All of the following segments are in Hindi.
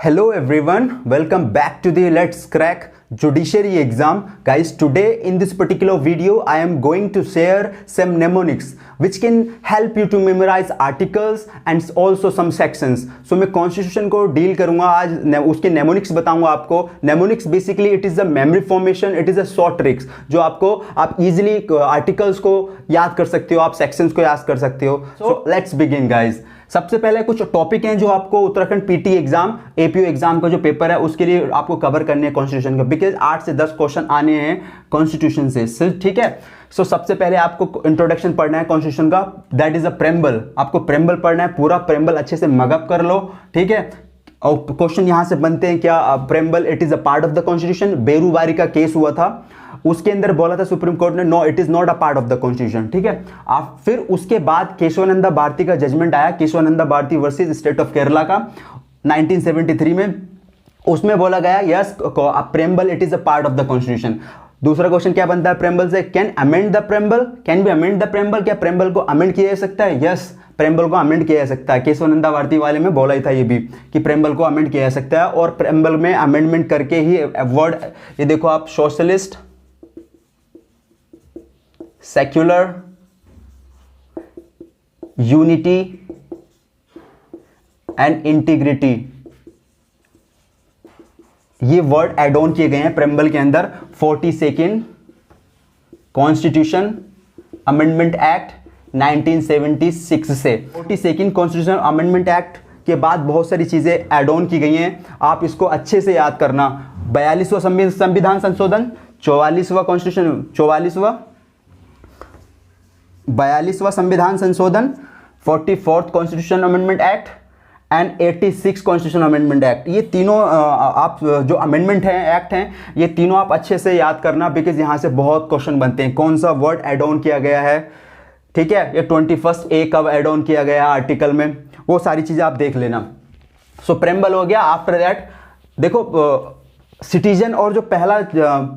Hello everyone, welcome back to the Let's Crack Judiciary exam. Guys, today in this particular video I am going to share some mnemonics which can help you to memorize articles and also some sections. So मैं कॉन्स्टिट्यूशन को डील करूंगा आज, उसके mnemonics बताऊंगा आपको. Mnemonics basically it is a memory formation, it is a short tricks जो आपको आप easily articles को याद कर सकते हो, आप sections को याद कर सकते हो. So let's begin guys. सबसे पहले कुछ टॉपिक हैं जो आपको Uttarakhand PT exam APO exam का जो पेपर है उसके लिए आपको कवर करने हैं कॉन्स्टिट्यूशन का, बिकॉज 8 से 10 क्वेश्चन आने हैं कॉन्स्टिट्यूशन से. ठीक है, सो सबसे पहले आपको इंट्रोडक्शन पढ़ना है कॉन्स्टिट्यूशन का, दैट इज अ प्रेम्बल. आपको प्रेम्बल पढ़ना है, पूरा प्रेम्बल अच्छे से मगअप कर लो. ठीक है, और क्वेश्चन यहां से बनते हैं क्या, preamble it is a part of the constitution. Berubari का केस हुआ था, उसके अंदर बोला था सुप्रीम कोर्ट ने no it is not a part of the constitution. ठीक है, आप फिर उसके बाद केशवानंदा भारती का जजमेंट आया, Kesavananda Bharati versus state of Kerala का 1973 में. उसमें बोला गया yes preamble it is a part of the constitution. दूसरा क्वेश्चन क्या बनता है प्रेम्बल से, can amend the preamble, can be amend the preamble, क्या प्रेम्बल को अमेंड किया जा सकता है? यस, प्रेम्बल को अमेंड किया जा सकता है. केशवानंदा भारती वाले में बोला ही था ये भी कि प्रेम्बल को अमेंड किया जा सकता है, और प्रेम्बल में अमेंडमेंट करके ही वर्ड, ये देखो आप, socialist, secular, unity and integrity, ये वर्ड एड ऑन किए गए हैं प्रेम्बल के अंदर 42nd कॉन्स्टिट्यूशन अमेंडमेंट एक्ट 1976 से. 42nd कॉन्स्टिट्यूशन अमेंडमेंट एक्ट के बाद बहुत सारी चीजें एड ऑन की गई हैं, आप इसको अच्छे से याद करना. 42वां संविधान संशोधन, 44वां कॉन्स्टिट्यूशन, 42वां संविधान संशोधन, 44th constitution amendment act and 86 constitution amendment act. ये तीनों आप जो अमेंडमेंट हैं, एक्ट हैं, ये तीनों आप अच्छे से याद करना, बिकॉज यहां से बहुत क्वेश्चन बनते हैं. कौन सा वर्ड एड ऑन किया गया है, ठीक है, ये 21 ए कब एड ऑन किया गया आर्टिकल में, वो सारी चीजें आप देख लेना. सो प्रेम्बल हो गया. आफ्टर दैट देखो सिटीजन, और जो पहला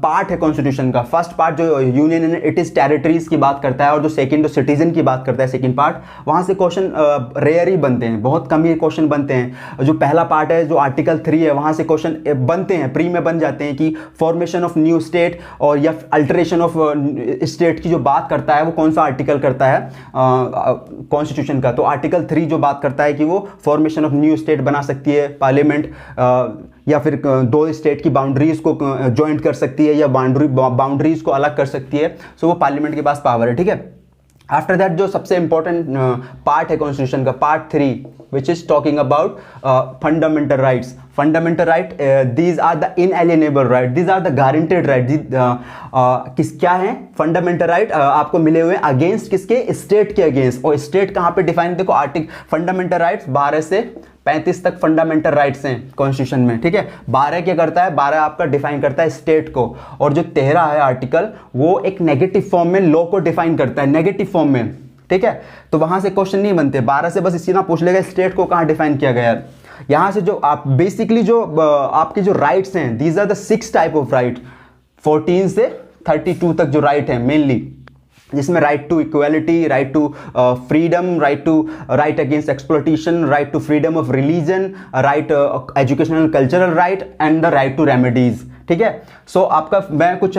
पार्ट है कॉन्स्टिट्यूशन का, फर्स्ट पार्ट जो union and it is territories की बात करता है, और जो सेकंड जो सिटीजन की बात करता है सेकंड पार्ट, वहां से क्वेश्चन रेयर ही बनते हैं, बहुत कम ही क्वेश्चन बनते हैं. जो पहला पार्ट है जो आर्टिकल 3 है, वहां से क्वेश्चन बनते हैं, प्री में बन जाते हैं कि फॉर्मेशन ऑफ न्यू स्टेट और या अल्टरेशन ऑफ स्टेट की जो बात करता है वो कौन सा आर्टिकल करता है कॉन्स्टिट्यूशन का. तो आर्टिकल 3 जो बात करता है कि वो फॉर्मेशन ऑफ न्यू स्टेट बना सकती है पार्लियामेंट, या फिर दो स्टेट की बाउंड्रीज को ज्वाइंट कर सकती है, या बाउंड्रीज को अलग कर सकती है. सो वो पार्लियामेंट के पास पावर है. ठीक है, आफ्टर दैट जो सबसे इंपॉर्टेंट पार्ट है कॉन्स्टिट्यूशन का, part 3 which is talking about fundamental rights. Fundamental right, these are the inalienable right, these are the guaranteed right. क्या है फंडामेंटल राइट? आपको मिले हुए अगेंस्ट किसके? स्टेट के अगेंस्ट. और स्टेट कहां पे डिफाइन, देखो आर्टिकल फंडामेंटल राइट्स 12 से 35 तक फंडामेंटल राइट्स हैं कॉन्स्टिट्यूशन में. ठीक है, 12 क्या करता है, 12 आपका डिफाइन करता है स्टेट को, और जो 13 है आर्टिकल वो एक नेगेटिव फॉर्म में लॉ को डिफाइन करता है, नेगेटिव फॉर्म में. ठीक है, तो वहां से क्वेश्चन नहीं बनते. 12 से बस इसी ना पूछ लेगा स्टेट को कहां डिफाइन किया गया है. यहां से जो आप बेसिकली जो आपके जो राइट्स हैं, these are the 6 type of right, 14 से 32 तक जो राइट है मेनली, जिसमें right to equality, right to freedom, right against exploitation, right to freedom of religion, right educational cultural right and the right to remedies. ठीक है, सो आपका मैं कुछ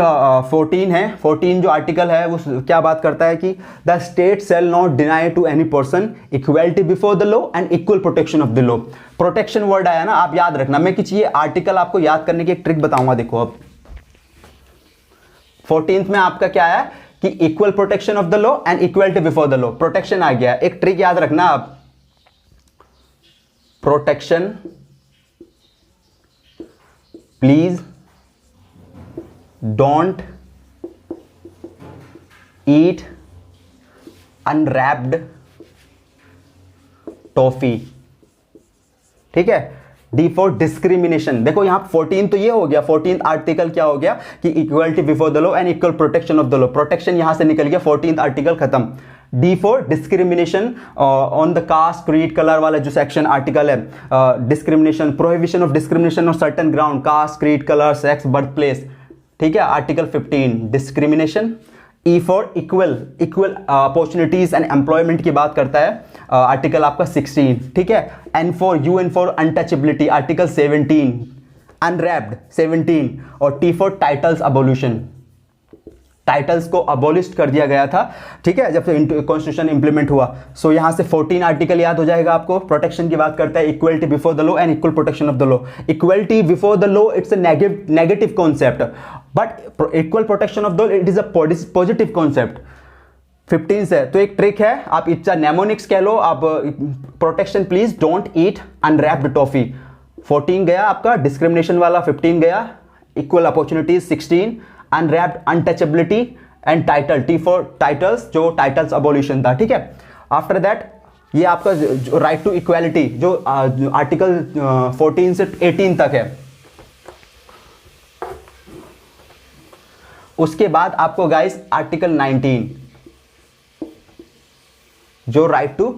14 है, 14 जो आर्टिकल है वो क्या बात करता है कि the state shall not deny to any person equality before the law and equal protection of the law. Protection word आया ना, आप याद रखना. मैं कुछ ये आर्टिकल आपको याद करने की एक ट्रिक बताऊंगा. देखो अब 14th में आपका क्या है कि equal protection of the law and equality before the law, protection आ गया. एक ट्रिक याद रखना आप, protection please don't eat unwrapped toffee. ठीक है, डी फॉर डिस्क्रिमिनेशन. देखो यहां 14 तो ये हो गया, 14th आर्टिकल क्या हो गया कि equality before the law and equal protection of the law. Protection यहां से निकल गया, 14th आर्टिकल खत्म. D for discrimination on the caste creed colour वाला जो सेक्शन आर्टिकल है, discrimination, prohibition of discrimination on certain ground, caste creed colour sex birth place. ठीक है, article 15 discrimination. E for equal opportunities and employment की बात करता है आर्टिकल आपका 16, ठीक है। N for untouchability article 17, unwrapped 17, और टी फॉर टाइटल्स अबोल्यूशन, टाइटल्स को अबोलिश कर दिया गया था, ठीक है, जब से कॉन्स्टिट्यूशन इंप्लीमेंट हुआ। सो यहां से 14 आर्टिकल याद हो जाएगा आपको। प्रोटेक्शन की बात करता है, equality before the law and equal protection of the law. Equality before the law it's a negative concept, but equal protection of the law it is a positive concept. 15 से तो एक ट्रिक है, आप इट्स नेमोनिक्स कह लो आप, protection please don't eat unwrapped toffee. 14 गया आपका डिस्क्रिमिनेशन वाला, 15 गया equal opportunities, 16 unwrapped untouchability and title, T for titles, जो टाइटल्स अबोल्यूशन था, ठीक है। आफ्टर दैट ये आपका राइट टू इक्वालिटी जो आर्टिकल 14 से 18 तक है। उसके बाद आपको गाइस आर्टिकल 19 जो राइट टू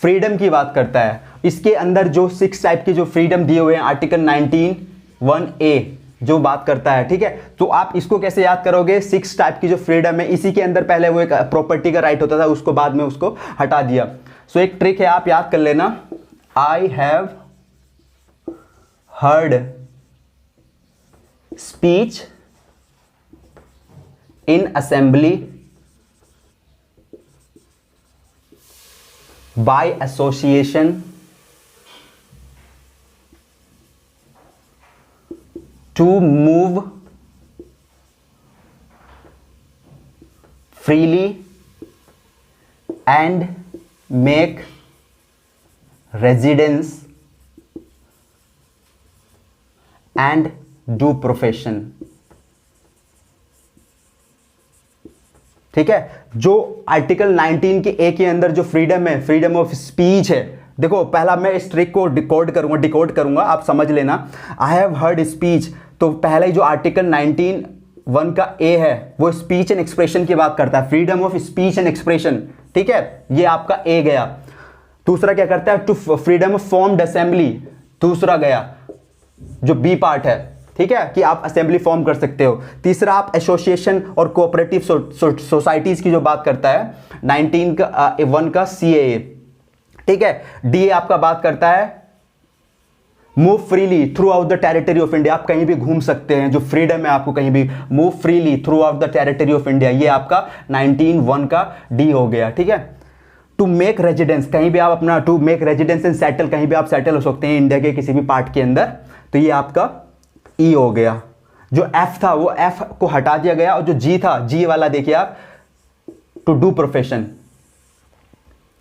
फ्रीडम की बात करता है। इसके अंदर जो 6 टाइप की जो फ्रीडम दिए हुए हैं, आर्टिकल 19 1A जो बात करता है, ठीक है। तो आप इसको कैसे याद करोगे, 6 टाइप की जो फ्रीडम है, इसी के अंदर पहले वो एक प्रॉपर्टी का राइट होता था, उसको बाद में उसको हटा दिया। सो एक ट्रिक है, आप याद कर लेना, आई have heard speech in assembly by association to move freely and make residence and do profession, ठीक है। जो आर्टिकल 19 के ए के अंदर जो फ्रीडम है, फ्रीडम ऑफ स्पीच है, देखो पहला मैं इस ट्रिक को डिकोड करूंगा, आप समझ लेना। आई हैव हर्ड स्पीच, तो पहले जो आर्टिकल 19 1 का ए है वो स्पीच एंड एक्सप्रेशन की बात करता है, freedom of speech and expression, ठीक है, ये आपका ए गया। दूसरा क्या करता है, to freedom of formed assembly, दूसरा गया जो बी पार्ट है, ठीक है, कि आप असेंबली फॉर्म कर सकते हो। तीसरा आप एसोसिएशन और कोऑपरेटिव सोसाइटीज की जो बात करता है 19 का 1 का CAA, ठीक है। डी आपका बात करता है move freely through out the territory of India, आप कहीं भी घूम सकते हैं, जो फ्रीडम है आपको कहीं भी move freely through out the territory of India, ये आपका 19(1) का डी हो गया, ठीक है। टू मेक रेजिडेंस, कहीं भी आप अपना to make residence and settle, कहीं भी आप सेटल हो सकते हैं इंडिया के किसी भी पार्ट के अंदर, तो ये आपका ई हो गया। जो एफ था वो एफ को हटा दिया गया, और जो जी था, जी वाला देखिए आप, टू डू प्रोफेशन,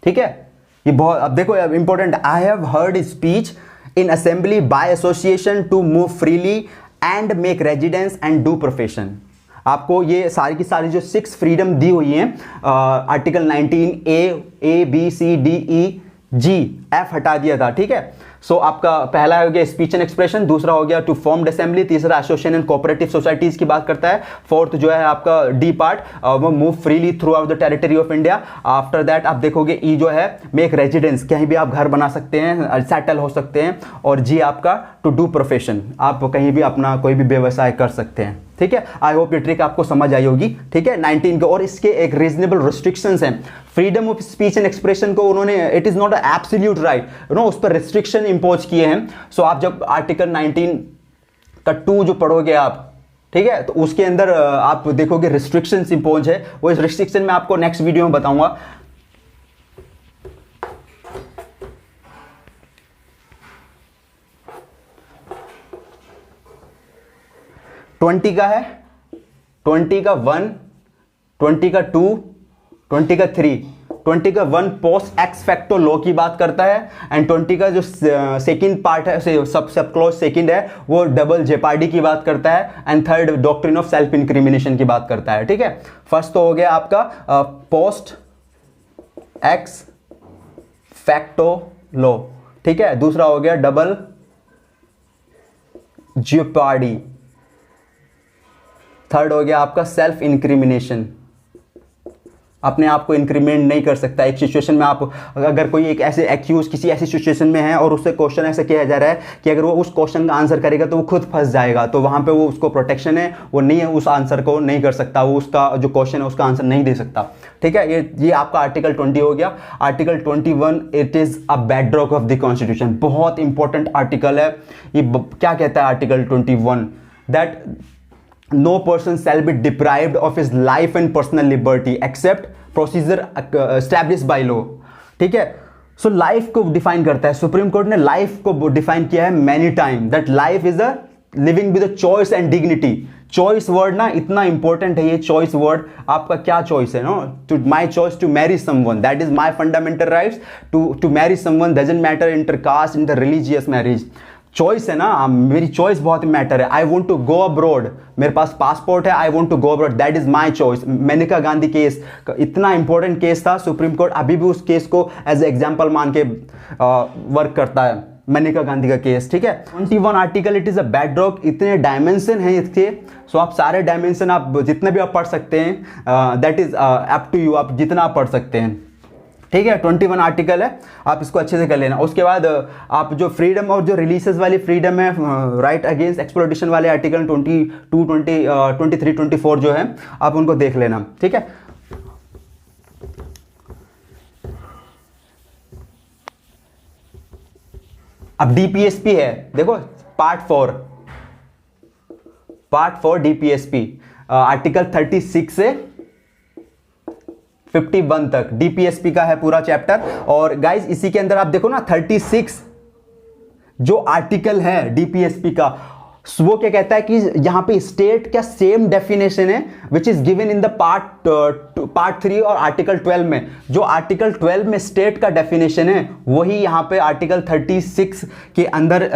ठीक है। ये बहुत, अब देखो important, I have heard speech in assembly by association to move freely and make residence and do profession. आपको ये सारी की सारी जो 6 फ्रीडम दी हुई हैं article 19 A B C D E G, F हटा दिया था, ठीक है। सो आपका पहला हो गया स्पीच एंड एक्सप्रेशन, दूसरा हो गया टू फॉर्म्ड असेंबली, तीसरा एसोसिएशन एंड कोऑपरेटिव सोसाइटीज की बात करता है, फोर्थ जो है आपका डी पार्ट वो move freely through out the territory of India. After that आप देखोगे ई जो है मेक रेजिडेंस, कहीं भी आप घर बना सकते हैं, सेटल हो सकते हैं, और जी आपका टू डू प्रोफेशन, आप कहीं भी अपना कोई भी व्यवसाय कर सकते हैं, ठीक है। आई होप ये ट्रिक आपको समझ आई होगी, ठीक है। 19 के, और इसके एक रीजनेबल रिस्ट्रिक्शंस हैं। Freedom of speech and expression को उन्होंने, it is not a absolute right, you know, उस पर रिस्ट्रिक्शन इंपोज किए हैं। सो आप जब आर्टिकल 19 का 2 जो पढ़ोगे आप, ठीक है, तो उसके अंदर आप देखोगे रिस्ट्रिक्शंस इंपोज है, वो इस रिस्ट्रिक्शन में आपको नेक्स्ट वीडियो में बताऊंगा। ट्वेंटी का है, 20 का 1, 20 का 2, 20 का 3, 20 का 1 पोस्ट एक्स फैक्टो लॉ की बात करता है, एंड 20 का जो सेकंड पार्ट है, सब क्लॉज सेकंड है, वो डबल जेपार्डी की बात करता है, and third doctrine of self incrimination की बात करता है, ठीक है। फर्स्ट तो हो गया आपका पोस्ट एक्स फैक्टो लॉ, ठीक है। दूसरा हो गया डबल जेपार्डी, थर्ड हो गया आपका सेल्फ इंक्रिमिनेशन, अपने आप को इंक्रीमेंट नहीं कर सकता। एक सिचुएशन में आप अगर कोई एक ऐसे एक्यूज किसी ऐसी सिचुएशन में है और उससे क्वेश्चन ऐसे किया जा रहा है कि अगर वो उस क्वेश्चन का आंसर करेगा तो वो खुद फंस जाएगा, तो वहाँ पे वो उसको प्रोटेक्शन है, वो नहीं है, उस आंसर को नहीं कर सकता, वो उसका जो क्वेश्चन है उसका आंसर नहीं दे सकता। ठीक है, ये आपका आर्टिकल 20 हो गया। Article 21, it is a bedrock of the constitution. बहुत इंपॉर्टेंट आर्टिकल है ये। क्या कहता है article 21? That no person shall be deprived of his life and personal liberty except procedure established by law। ठीक है, सो लाइफ को डिफाइन करता है, सुप्रीम कोर्ट ने लाइफ को डिफाइन किया है many time, that life is a living with a choice and dignity. Choice word ना इतना इंपॉर्टेंट है, ये चॉइस वर्ड आपका क्या चॉइस है, no to my choice to marry someone, that is my fundamental rights to marry someone, doesn't matter inter caste, inter religious marriage. Choice है ना, मेरी चॉइस बहुत मैटर है। I want to go abroad, मेरे पास पासपोर्ट है, I want to go abroad, that is my choice. Maneka Gandhi case इतना इंपॉर्टेंट केस था, सुप्रीम कोर्ट अभी भी उस केस को एज ए एग्जाम्पल मान के वर्क करता है, मेनका गांधी का केस। ठीक है, 21 article, it is a bedrock. इतने डायमेंशन हैं इसके, सो आप सारे डायमेंशन आप जितने भी आप पढ़ सकते हैं, that is up to you, आप जितना आप पढ़ सकते हैं। ठीक है, 21 आर्टिकल है, आप इसको अच्छे से कर लेना। उसके बाद आप जो फ्रीडम और जो रिलीजेस वाली फ्रीडम है, राइट अगेंस्ट एक्सप्लॉइटेशन वाले आर्टिकल 22, 23, 24 जो है, आप उनको देख लेना। ठीक है, अब डीपीएसपी है, देखो पार्ट 4 डीपीएसपी, आर्टिकल 36 से 51 तक डीपीएसपी का है पूरा चैप्टर। और गाइज इसी के अंदर आप देखो ना, 36 जो आर्टिकल है डीपीएसपी का, वो क्या कहता है कि यहां पे स्टेट का सेम डेफिनेशन है which is given in the part 3 और आर्टिकल 12 में। जो आर्टिकल 12 में स्टेट का डेफिनेशन है वही यहां पे आर्टिकल 36 के अंदर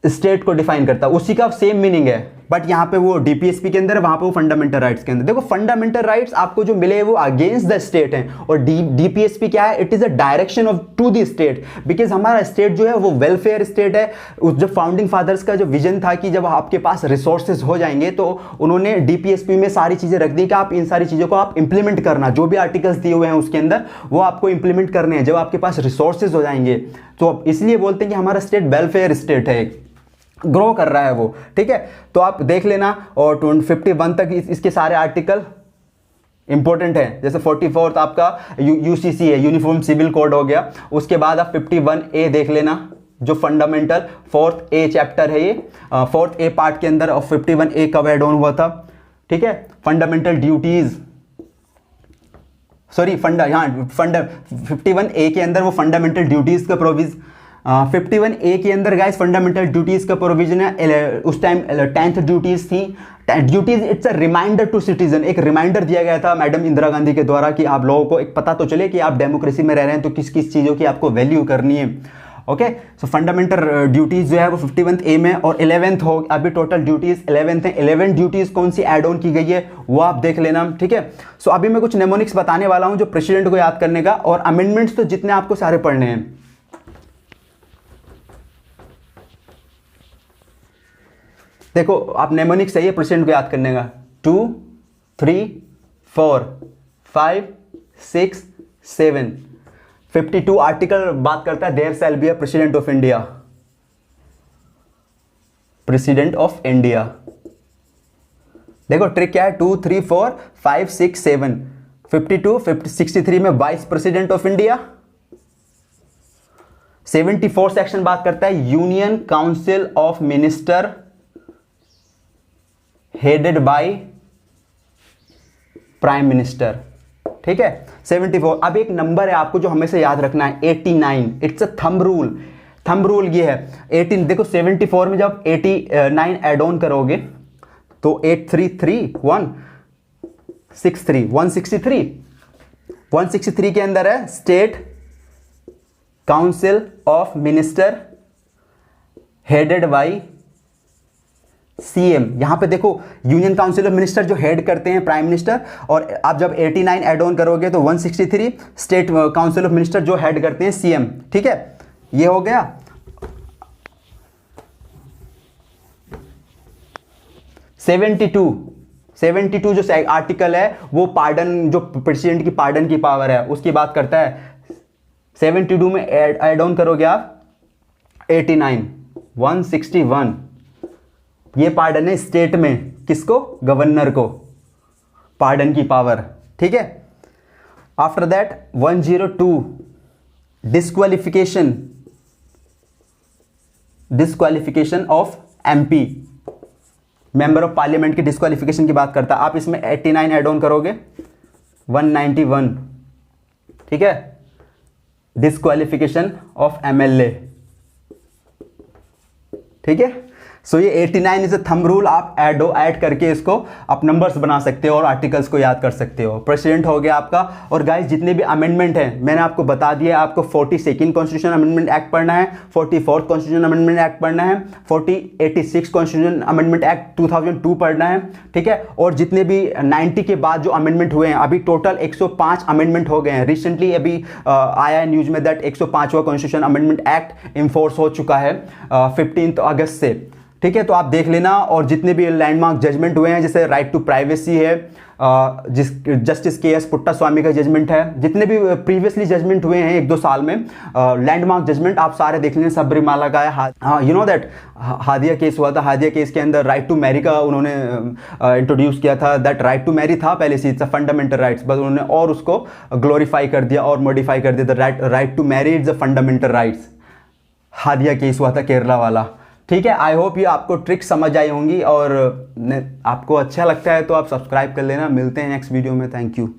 स्टेट को डिफाइन करता है, उसी का सेम मीनिंग है, बट यहां पे वो डीपीएसपी के अंदर है, वहां पे वो फंडामेंटल राइट्स के अंदर। देखो फंडामेंटल राइट्स आपको जो मिले वो अगेंस्ट द स्टेट हैं, और डीपीएसपी क्या है, it is a direction of to the state, because हमारा स्टेट जो है वो वेलफेयर स्टेट है। उस जो फाउंडिंग फादर्स का जो विजन था कि जब आपके पास रिसोर्सेज हो जाएंगे तो उन्होंने डीपीएसपी में सारी चीजें रख दी कि आप इन सारी चीजों को आप इंप्लीमेंट करना, जो भी आर्टिकल्स दिए हुए हैं उसके अंदर वो आपको इंप्लीमेंट करने हैं जब आपके पास रिसोर्सेज हो जाएंगे। तो इसलिए बोलते हैं कि हमारा स्टेट वेलफेयर स्टेट है, ग्रो कर रहा है वो। ठीक है, तो आप देख लेना। और 51 तक इसके सारे आर्टिकल इंपॉर्टेंट है, जैसे 44 आपका यूसीसी है, यूनिफॉर्म सिविल कोड हो गया। उसके बाद आप 51A देख लेना, जो फंडामेंटल 4th A चैप्टर है, ये 4th A पार्ट के अंदर 51A कब एड ऑन हुआ था। ठीक है, फंडामेंटल ड्यूटीज, सॉरी 51A के अंदर वो फंडामेंटल ड्यूटीज का प्रोविजन, 51A के अंदर गाइस फंडामेंटल ड्यूटीज का प्रोविजन है। उस टाइम 10th ड्यूटीज थी। Duties it's a reminder to citizen, एक रिमाइंडर दिया गया था मैडम इंदिरा गांधी के द्वारा कि आप लोगों को एक पता तो चले कि आप डेमोक्रेसी में रह रहे हैं, तो किस किस चीज़ों की आपको वैल्यू करनी है। ओके, सो फंडामेंटल ड्यूटीज जो है वो 51A में, और 11th हो, अभी टोटल ड्यूटीज 11th है। 11 ड्यूटीज कौन सी एड ऑन की गई है वो आप देख लेना। ठीक है, सो अभी मैं कुछ नेमोनिक्स बताने वाला हूं जो प्रेसिडेंट को याद करने का, और अमेंडमेंट्स तो जितने आपको सारे पढ़ने हैं। देखो आप नेमोनिक्स चाहिए प्रेसिडेंट को याद करने का, 2, 3, 4, 5, 6, 7। 52 आर्टिकल बात करता है there shall be a president of India, president of India. देखो ट्रिक क्या है, 2, 3, 4, 5, 6, 7। 52, 63 में vice president of India. 74 section बात करता है union council of minister headed by prime minister. ठीक है, 74। अब एक नंबर है आपको जो हमेशा याद रखना है, 89। It's a thumb rule, thumb rule ये है 18। देखो 74 में जब 89 एड ऑन करोगे तो 833163 163 के अंदर है state council of minister headed by CM. यहां पे देखो यूनियन काउंसिल ऑफ मिनिस्टर जो हेड करते हैं प्राइम मिनिस्टर, और आप जब 89 एड ऑन करोगे तो 163 स्टेट काउंसिल ऑफ मिनिस्टर जो हेड करते हैं सीएम। ठीक है, ये हो गया। 72 72 जो आर्टिकल है वो पार्डन, जो प्रेसिडेंट की पार्डन की पावर है उसकी बात करता है। 72 में ऐड ऑन करोगे आप 89, 161, ये पार्डन है स्टेट में, किसको? गवर्नर को, पार्डन की पावर, ठीक है। After that 102 disqualification of MP, member of parliament की डिस्क्वालिफिकेशन की बात करता है। आप इसमें 89 ऐड ऑन करोगे 191, ठीक है। डिस्क्वालिफिकेशन ऑफ एमएलए, ठीक है। सो ये 89 इज अ थंब रूल, आप ऐड करके इसको आप नंबर्स बना सकते हो और आर्टिकल्स को याद कर सकते हो। प्रेसिडेंट हो गया आपका। और गाइस जितने भी अमेंडमेंट हैं मैंने आपको बता दिया, आपको 42nd कॉन्स्टिट्यूशन अमेंडमेंट एक्ट पढ़ना है, 44th कॉन्स्टिट्यूशन अमेंडमेंट एक्ट पढ़ना है, 86 कॉन्स्टिट्यूशन अमेंडमेंट एक्ट 2002 पढ़ना है, ठीक है। और जितने भी 90 के बाद जो अमेंडमेंट हुए हैं, अभी टोटल 105 अमेंडमेंट हो गए हैं। रिसेंटली अभी आया है न्यूज में दैट 105वां कॉन्स्टिट्यूशन अमेंडमेंट एक्ट इन्फोर्स हो चुका है 15 अगस्त से, ठीक है। तो आप देख लेना। और जितने भी लैंडमार्क जजमेंट हुए हैं, जैसे राइट टू प्राइवेसी है, जस्टिस के.एस. पुट्टास्वामी का जजमेंट है, जितने भी प्रीवियसली जजमेंट हुए हैं 1-2 साल में लैंडमार्क जजमेंट, आप सारे देख लेंगे। सबरीमाला का है, you know that Hadiya case हुआ था। हादिया केस के अंदर राइट टू मैरी का उन्होंने इंट्रोड्यूस किया था। दैट राइट टू मैरी था पहले से, इट्स अ फंडामेंटल राइट्स, बस उन्होंने और उसको ग्लोरीफाई कर दिया और मॉडिफाई कर दिया। Right to marry it's a fundamental rights. Hadiya case हुआ था केरला वाला, ठीक है। आई होप ये आपको ट्रिक समझ आई होंगी, और आपको अच्छा लगता है तो आप सब्सक्राइब कर लेना। मिलते हैं नेक्स्ट वीडियो में। Thank you.